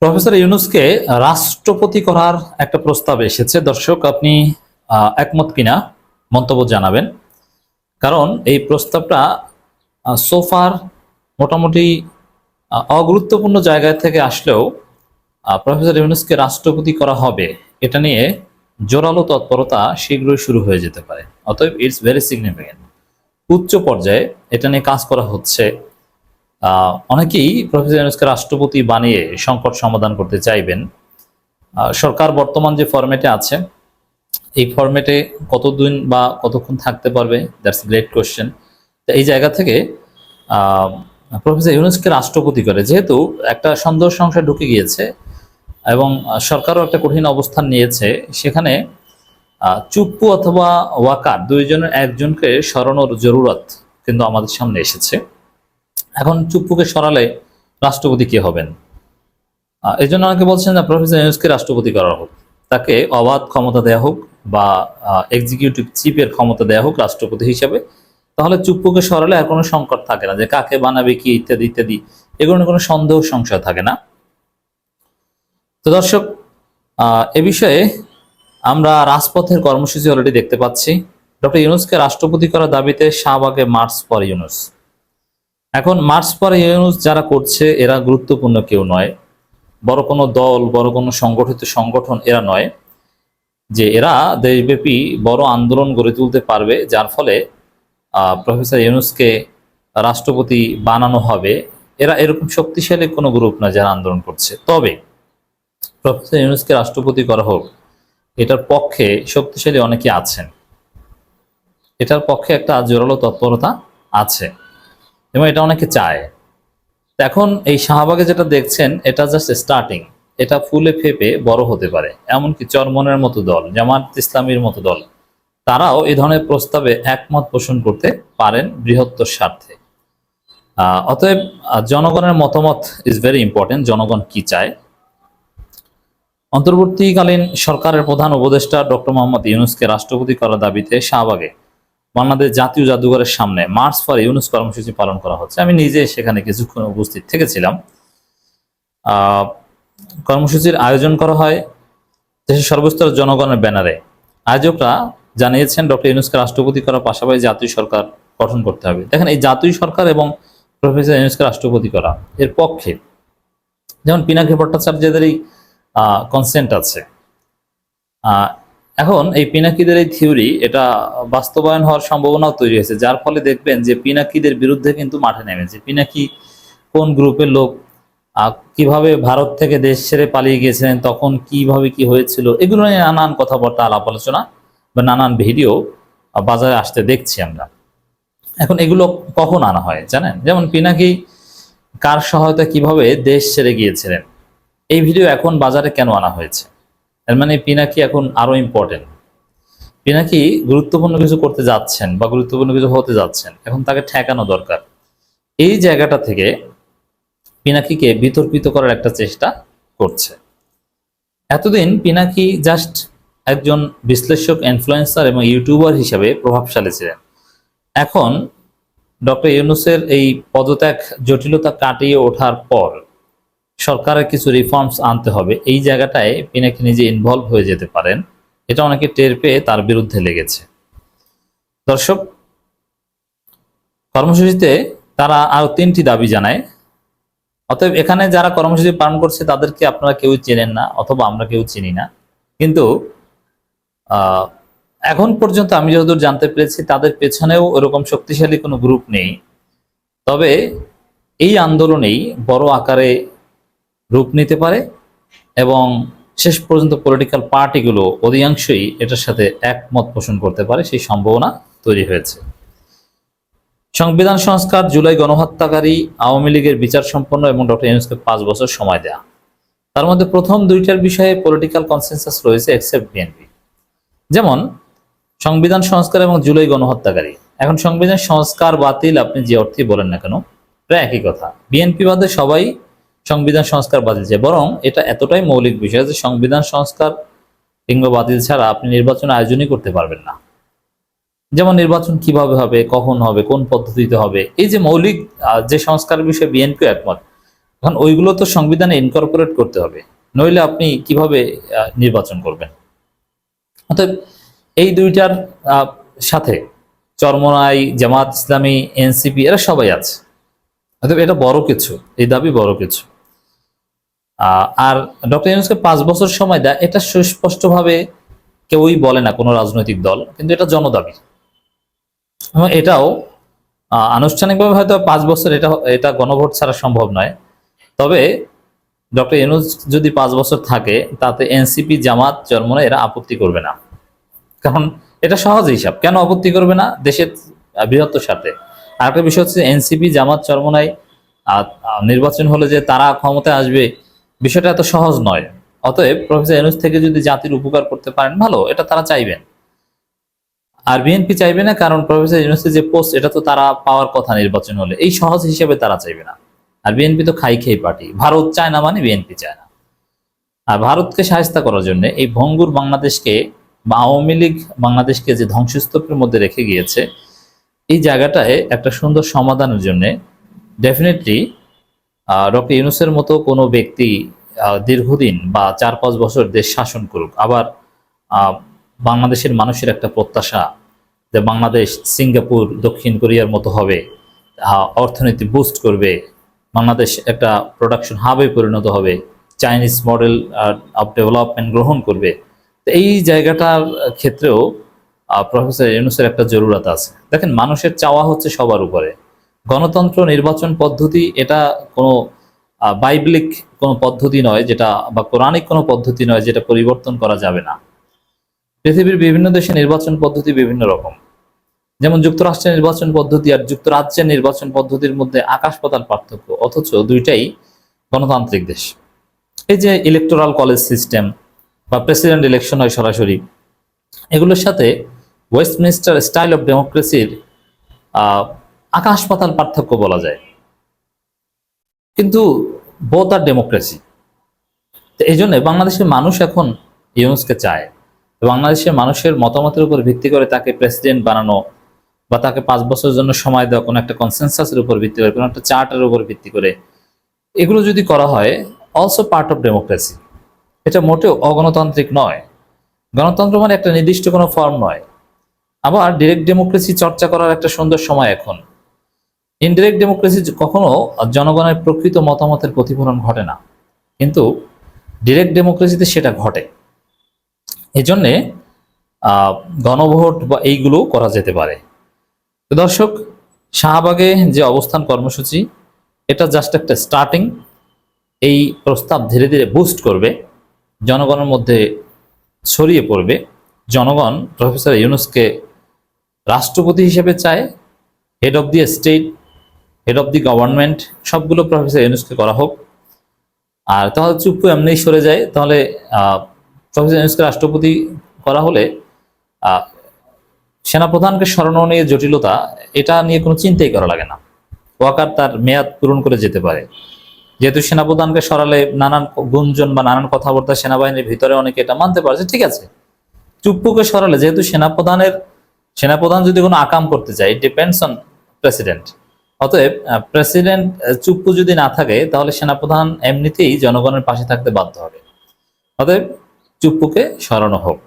Professor ইউনূসকে রাষ্ট্রপতি করার একটা প্রস্তাব এসেছে। দর্শক, আপনি একমত কিনা মন্তব্য জানাবেন। কারণ এই প্রস্তাবটা সোফার মোটামুটি অগুরুত্বপূর্ণ জায়গা থেকে আসলেও প্রফেসর ইউনূসকে রাষ্ট্রপতি করা হবে এটা নিয়ে জোরালো তৎপরতা শীঘ্রই শুরু হয়ে যেতে পারে। অতএব ইটস ভেরি সিগনিফিকেন্ট। উচ্চ পর্যায়ে এটা নিয়ে কাজ করা হচ্ছে। অনেকেই প্রফেসর ইউনূসকে রাষ্ট্রপতি বানিয়ে সংকট সমাধান করতে চাইবেন। সরকার বর্তমান যে ফরম্যাটে আছে এই ফরম্যাটে কতদিন বা কতক্ষণ থাকতে পারবে, দ্যাটস গ্রেট কোয়েশ্চেন। তো এই জায়গা থেকে প্রফেসর ইউনূসকে রাষ্ট্রপতি করে, যেহেতু একটা সন্দেহ সংশয় ঢুকে গিয়েছে এবং সরকারও একটা কঠিন অবস্থান নিয়েছে, সেখানে চুপ্পু অথবা ওয়াকার দুইজনের একজনকে সরানোর জরুরত কিন্তু আমাদের সামনে এসেছে। এখন চুপ্পুকে সরালে রাষ্ট্রপতি কে হবেন? এই জন্য অনেকে বলছেন যে প্রফেসর ইউনূসকে রাষ্ট্রপতি করা হোক, তাকে অবাধ ক্ষমতা দেওয়া হোক বা এক্সিকিউটিভ চিফের ক্ষমতা দেওয়া হোক রাষ্ট্রপতি হিসেবে। তাহলে চুপ্পুকে সরালে আর কোনো সংকট থাকে না যে কাকে বানাবে কি ইত্যাদি ইত্যাদি, এগুলো কোনো সন্দেহ সংশয় থাকে না। তো দর্শক, এ বিষয়ে আমরা রাজপথের কর্মসূচি অলরেডি দেখতে পাচ্ছি। ডক্টর ইউনূসকে রাষ্ট্রপতি করার দাবিতে শাহবাগে মার্চ ফর ইউনূস। এখন মার্চ ফর ইউনূস যারা করছে এরা গুরুত্বপূর্ণ কেউ নয়, বড় কোনো দল, বড় কোনো সংগঠিত সংগঠন এরা নয় যে এরা দেশব্যাপী বড় আন্দোলন গড়ে তুলতে পারবে যার ফলে প্রফেসর ইউনূসকে রাষ্ট্রপতি বানানো হবে। এরা এরকম শক্তিশালী কোনো গ্রুপ না যারা আন্দোলন করছে। তবে প্রফেসর ইউনূসকে রাষ্ট্রপতি করা হোক এটার পক্ষে শক্তিশালী অনেকে আছেন, এটার পক্ষে একটা জোরালো তৎপরতা আছে এবং এটা অনেকে চায়। এখন এই শাহবাগে যেটা দেখছেন এটা জাস্ট স্টার্টিং, এটা ফুলে ফেপে বড় হতে পারে। এমনকি চরমনের মতো দল, জামাত ইসলামীর মতো দল, তারাও এই ধরনের প্রস্তাবে একমত পোষণ করতে পারেন বৃহত্তর স্বার্থে। অতএব জনগণের মতামত ইজ ভেরি ইম্পর্টেন্ট। জনগণ কি চায়? অন্তর্বর্তীকালীন সরকারের প্রধান উপদেষ্টা ডক্টর মোহাম্মদ ইউনূসকে রাষ্ট্রপতি করার দাবিতে শাহবাগে বাংলাদেশ জাতীয় জাদুঘরের সামনে মার্চ ফর ইউনূস কর্মসূচি পালন করা হচ্ছে। আমি নিজে সেখানে কিছুক্ষণ উপস্থিত থেকেছিলাম। কর্মসূচির আয়োজন করা হয় দেশের সর্বস্তরের জনগণের ব্যানারে। আয়োজকরা জানিয়েছেন ডক্টর ইউনূসকে রাষ্ট্রপতি করার পাশাপাশি জাতীয় সরকার গঠন করতে হবে। দেখেন, এই জাতীয় সরকার এবং প্রফেসর ইউনূসকে রাষ্ট্রপতি করা এর পক্ষে যেমন পিনাকি ভট্টাচার্যদেরই কনসেন্ট আছে। এখন এই পিনাকিদের এই থিওরি এটা বাস্তবায়ন হওয়ার সম্ভাবনাও তৈরি হয়েছে, যার ফলে দেখবেন যে পিনাকিদের বিরুদ্ধে কিন্তু মাঠে নেমেছে। পিনাকি কোন গ্রুপের লোক, কিভাবে ভারত থেকে দেশ ছেড়ে পালিয়ে গিয়েছিলেন, তখন কিভাবে কি হয়েছিল, এগুলো নিয়ে নানান কথাবার্তা আলাপ আলোচনা বা নানান ভিডিও বাজারে আসতে দেখছি আমরা। এখন এগুলো কখন আনা হয় জানেন? যেমন পিনাকি কার সহায়তা কিভাবে দেশ ছেড়ে গিয়েছিলেন, এই ভিডিও এখন বাজারে কেন আনা হয়েছে? এর মানে পিনাকি এখন আরো ইম্পর্টেন্ট। পিনাকি গুরুত্বপূর্ণ কিছু করতে যাচ্ছেন বা গুরুত্বপূর্ণ কিছু হতে যাচ্ছেন, এখন তাকে ঠেকানো দরকার। এই জায়গাটা থেকে পিনাকিকে বিতর্কিত করার একটা চেষ্টা করছে। এতদিন পিনাকি জাস্ট একজন বিশ্লেষক, ইনফ্লুয়েন্সার এবং ইউটিউবার হিসেবে প্রভাবশালী ছিলেন। এখন ডক্টর ইউনূসের এই পদত্যাগ জটিলতা কাটিয়ে ওঠার পর সরকারের কিছু রিফর্মস আনতে হবে, এই জায়গাটায় পিনাকি নিজে ইনভলভ হয়ে যেতে পারেন। এটা অনেকে টের পেয়ে তার বিরুদ্ধে লেগেছে। দর্শক, কর্মসূচিতে তারা আরো 3টি দাবি জানায়। অতএব এখানে যারা কর্মসূচি পালন করছে তাদেরকে আপনারা কেউ চেনেন না অথবা আমরা কেউ চিনি না, কিন্তু এখন পর্যন্ত আমি যতদূর জানতে পেরেছি তাদের পেছনেও এরকম শক্তিশালী কোনো গ্রুপ নেই। তবে এই আন্দোলনেই বড় আকারে রূপ নিতে পারে এবং শেষ পর্যন্ত পলিটিক্যাল পার্টিগুলো অধিকাংশই এটার সাথে একমত পোষণ করতে পারে, সেই সম্ভাবনা তৈরি হয়েছে। সংবিধান সংস্কার, জুলাই গণহত্যাকারী, আওয়ামী লীগের বিচার সম্পন্ন এবং ডক্টর ইউনূসকে 5 বছর সময় দেয়া। তার মধ্যে প্রথম দুইটার বিষয়ে পলিটিক্যাল কনসেনসাস রয়েছে এক্সেপ্ট বিএনপি। যেমন সংবিধান সংস্কার এবং জুলাই গণহত্যাকারী। এখন সংবিধান সংস্কার বাতিল আপনি যে অর্থে বলেন না কেন, প্রায় একই কথা। বিএনপি বাদে সবাই সংবিধান সংস্কার বাতিল চায়, বরং এটা এতটাই মৌলিক বিষয় যে সংবিধান সংস্কার কিংবা বাতিল ছাড়া আপনি নির্বাচন আয়োজনই করতে পারবেন না। যেমন নির্বাচন কিভাবে হবে, কখন হবে, কোন পদ্ধতিতে হবে, এই যে মৌলিক যে সংস্কার বিষয়ে বিএনপি একমত, এখন ওইগুলো তো সংবিধানে ইনকর্পোরেট করতে হবে, নইলে আপনি কিভাবে নির্বাচন করবেন? অতএব এই দুইটার সাথে চরমোনাই, জামাত ইসলামী, এনসিপি এরা সবাই আছে। অতএব এটা বড় কিছু, এই দাবি বড় কিছু। আর ডক্টর ইউনূসকে 5 বছর সময় দেয়, এটা সুস্পষ্টভাবে কেউই বলে না কোনো রাজনৈতিক দল, কিন্তু এটা জনদাবি। এবং এটাও আনুষ্ঠানিকভাবে হয়তো 5 বছর এটা এটা গণভোট ছাড়া সম্ভব নয়। তবে ডক্টর ইউনূস যদি 5 বছর থাকে, তাতে এনসিপি, জামাত, চরমোনাই এরা আপত্তি করবে না, কারণ এটা সহজ হিসাব। কেন আপত্তি করবে না? দেশের বৃহত্তর স্বার্থে। আর একটা বিষয় হচ্ছে এনসিপি, জামাত, চরমোনাই নির্বাচন হলে যে তারা ক্ষমতায় আসবে, বিষয়টা এত সহজ নয়। অতএব প্রফেসর ইউনূস থেকে যদি জাতির উপকার করতে পারেন, ভালো, এটা তারা চাইবেন। আর বিএনপি চাইবে না, কারণ প্রফেসর ইউনূসের যে পোস্ট, এটা তো তারা পাওয়ার কথা নির্বাচন হলে, এই সহজ হিসেবে তারা চাইবে না। আর বিএনপি তো খাই খেই পার্টি, ভারত চায় না মানে বিএনপি চায় না। আর ভারতকে সাহায্য করার জন্য এই ভঙ্গুর বাংলাদেশকে বা আওয়ামী লীগ বাংলাদেশকে যে ধ্বংসস্তূপের মধ্যে রেখে গিয়েছে, এই জায়গাটায় একটা সুন্দর সমাধানের জন্য ডেফিনেটলি ডক্টর ইউনূসের মতো কোনো ব্যক্তি দীর্ঘদিন বা 4-5 বছর দেশ শাসন করুক। আবার বাংলাদেশের মানুষের একটা প্রত্যাশা যে বাংলাদেশ সিঙ্গাপুর, দক্ষিণ কোরিয়ার মতো হবে, অর্থনীতি বুস্ট করবে, বাংলাদেশ একটা প্রোডাকশন হাবে পরিণত হবে, চাইনিজ মডেল অফ ডেভেলপমেন্ট গ্রহণ করবে। তো এই জায়গাটার ক্ষেত্রেও প্রফেসর ইউনূসের একটা জরুরত আছে। দেখেন, মানুষের চাওয়া হচ্ছে সবার উপরে। গণতন্ত্র, নির্বাচন পদ্ধতি এটা কোনো বাইবেলিক কোনো পদ্ধতি নয়, যেটা বা কোরআনিক কোনো পদ্ধতি নয় যেটা পরিবর্তন করা যাবে না। পৃথিবীর বিভিন্ন দেশে নির্বাচন পদ্ধতি বিভিন্ন রকম। যেমন যুক্তরাষ্ট্রের নির্বাচন পদ্ধতি আর যুক্তরাজ্যের নির্বাচন পদ্ধতির মধ্যে আকাশ পাতাল পার্থক্য, অথচ দুইটাই গণতান্ত্রিক দেশ। এই যে ইলেকটোরাল কলেজ সিস্টেম বা প্রেসিডেন্ট ইলেকশন হয় সরাসরি, এগুলোর সাথে ওয়েস্টমিনিস্টার স্টাইল অফ ডেমোক্রেসির আকাশ পাতাল পার্থক্য বলা যায়। কিন্তু বোথ আর ডেমোক্রেসি। তো এই জন্য বাংলাদেশের মানুষ এখন ইউনূসকে চায়। বাংলাদেশের মানুষের মতামতের উপর ভিত্তি করে তাকে প্রেসিডেন্ট বানানো বা তাকে 5 বছরের জন্য সময় দেওয়া, কোনো একটা কনসেনসাসের উপর ভিত্তি করে, কোনো একটা চার্টারের উপর ভিত্তি করে, এগুলো যদি করা হয়, অলসো পার্ট অফ ডেমোক্রেসি। এটা মোটেও অগণতান্ত্রিক নয়। গণতন্ত্র মানে একটা নির্দিষ্ট কোনো ফর্ম নয়। আবার ডিরেক্ট ডেমোক্রেসি চর্চা করার একটা সুন্দর সময় এখন। ইনডিরেক্ট ডেমোক্রেসি কখনো জনগণের প্রকৃত মতামতের প্রতিফলন ঘটে না, কিন্তু ডিরেক্ট ডেমোক্রেসিতে সেটা ঘটে। এই জন্যে গণভোট বা এইগুলো করা যেতে পারে। তো দর্শক, শাহবাগে যে অবস্থান কর্মসূচি, এটা জাস্ট একটা স্টার্টিং। এই প্রস্তাব ধীরে ধীরে বুস্ট করবে, জনগণের মধ্যে ছড়িয়ে পড়বে। জনগণ প্রফেসর ইউনূসকে রাষ্ট্রপতি হিসেবে চায়, head of the state, head of the government, সবগুলো প্রফেসর ইউনূসকে করা হোক। আর তাহলে চুপ্পু এমনি সরে যায়, তাহলে প্রফেসর ইউনূসকে রাষ্ট্রপতি করা হলে সেনাপ্রধানকে সরানো নিয়ে জটিলতা, এটা নিয়ে কোনো চিন্তাই করা লাগে না। ওয়াকার তার মেয়াদ পূরণ করে যেতে পারে, যেহেতু সেনাপ্রধানকে সরালে নানান গুঞ্জন বা নানান কথাবার্তা সেনাবাহিনীর ভিতরে অনেকে এটা মানতে পারছে, ঠিক আছে। চুপ্পুকে সরালে, যেহেতু সেনাপ্রধান যদি কোনো আকাম করতে চায়, ইট ডিপেন্ডস অন প্রেসিডেন্ট। অতএব প্রেসিডেন্ট চুপ্পু যদি না থাকে, তাহলে সেনাপ্রধান এমনিতেই জনগণের পাশে থাকতে বাধ্য হবে। অতএব চুপ্পুকে সরানো হোক।